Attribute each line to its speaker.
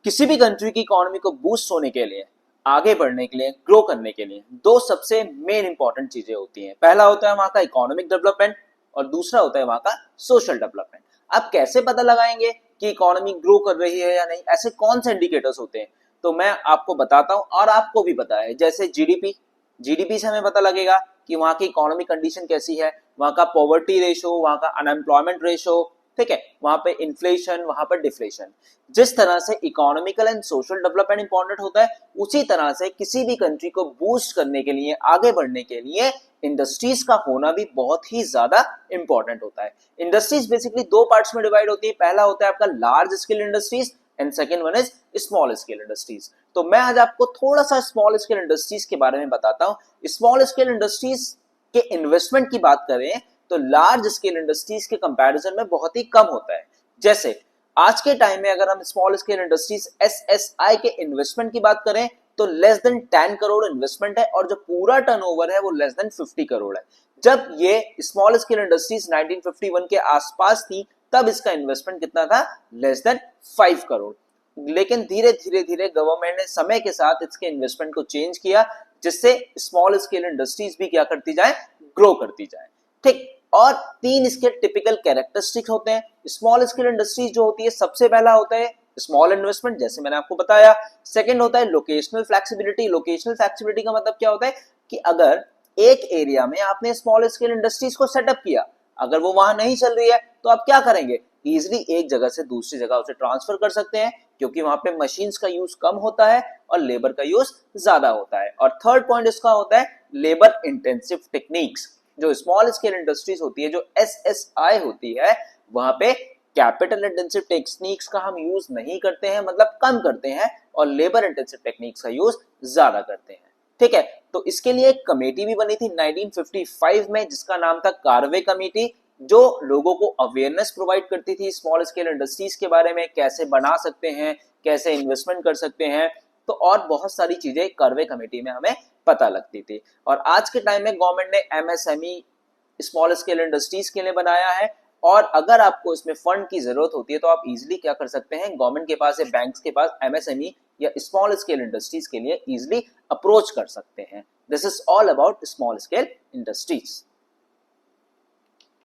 Speaker 1: किसी भी कंट्री की इकोनॉमी को बूस्ट होने के लिए, आगे बढ़ने के लिए, ग्रो करने के लिए दो सबसे मेन इंपॉर्टेंट चीजें होती हैं। पहला होता है वहां का इकोनॉमिक डेवलपमेंट और दूसरा होता है वहां का सोशल डेवलपमेंट। आप कैसे पता लगाएंगे कि इकोनॉमी ग्रो कर रही है या नहीं, ऐसे कौन से इंडिकेटर्स होते हैं? तो मैं आपको बताता हूं और आपको भी पता है। जैसे जीडीपी, जीडीपी से हमें पता लगेगा कि वहां की इकोनॉमी कंडीशन कैसी है, वहां का पॉवर्टी रेशो, वहां का अनएम्प्लॉयमेंट रेशो, ठीक है, वहां पे इन्फ्लेशन, वहां पर डिफ्लेशन। जिस तरह से economical and social development important होता है, उसी तरह से किसी भी कंट्री को बूस्ट करने के लिए, आगे बढ़ने के लिए इंडस्ट्रीज का होना भी बहुत ही ज्यादा इंपॉर्टेंट होता है। इंडस्ट्रीज बेसिकली दो पार्ट्स में डिवाइड होती है। पहला होता है आपका large scale industries and second one is small scale industries. तो मैं आज आपको थोड़ा सा स्मॉल स्केल इंडस्ट्रीज के बारे में बताता हूं। स्मॉल स्केल इंडस्ट्रीज के इन्वेस्टमेंट की बात करें तो लार्ज स्केल इंडस्ट्रीज के कंपैरिजन में बहुत ही कम होता है। जैसे आज के टाइम में अगर हम स्मॉल स्केल इंडस्ट्रीज एसएसआई के इन्वेस्टमेंट की बात करें तो लेस देन 10 करोड़ इन्वेस्टमेंट है और जो पूरा टर्नओवर है वो लेस देन 50 करोड़ है। जब ये स्मॉल स्केल इंडस्ट्रीज 1951 के आसपास थी तब इसका इन्वेस्टमेंट कितना था? Less than 5 crore. लेकिन धीरे धीरे गवर्नमेंट ने समय के साथ इसके इन्वेस्टमेंट को चेंज किया, जिससे स्मॉल स्केल इंडस्ट्रीज भी क्या करती जाए? ग्रो करती जाए। ठीक, और तीन इसके टिपिकल कैरेक्टरिस्टिक होते हैं। स्मॉल स्केल इंडस्ट्रीज जो होती है, सबसे पहला होता है स्मॉल इन्वेस्टमेंट, जैसे मैंने आपको बताया। सेकंड होता है लोकेशनल फ्लेक्सिबिलिटी। लोकेशनल फ्लेक्सिबिलिटी का मतलब क्या होता है कि अगर एक एरिया में आपने स्मॉल स्केल इंडस्ट्रीज को सेटअप किया, अगर वो वहां नहीं चल रही है तो आप क्या करेंगे? इजिली एक जगह से दूसरी जगह उसे ट्रांसफर कर सकते हैं, क्योंकि वहां पे मशीन्स का यूज कम होता है और लेबर का यूज ज्यादा होता है। और थर्ड पॉइंट इसका होता है लेबर इंटेंसिव टेक्निक्स। जो स्मॉल स्केल इंडस्ट्रीज होती है, जो एसएसआई होती है, वहां पे कैपिटल इंटेंसिव टेक्निक्स का हम यूज नहीं करते हैं, मतलब कम करते हैं, और लेबर इंटेंसिव टेक्निक्स का यूज ज्यादा करते हैं। ठीक है, तो इसके लिए एक कमेटी भी बनी थी 1955 में, जिसका नाम था कार्वे कमेटी, जो लोगों को अवेयरनेस प्रोवाइड करती थी स्मॉल स्केल इंडस्ट्रीज के बारे में, कैसे बना सकते हैं, कैसे इन्वेस्टमेंट कर सकते हैं, तो और बहुत सारी चीजें कार्वे कमेटी में हमें पता लगती थी। और आज के टाइम में गवर्नमेंट ने एमएसएमई स्मॉल स्केल इंडस्ट्रीज के लिए बनाया है। और अगर आपको इसमें फंड की जरूरत होती है तो आप इजीली क्या कर सकते हैं, गवर्नमेंट के पास या बैंक्स के पास एमएसएमई या स्मॉल स्केल इंडस्ट्रीज के लिए इजीली अप्रोच कर सकते हैं। This is all about small scale industries.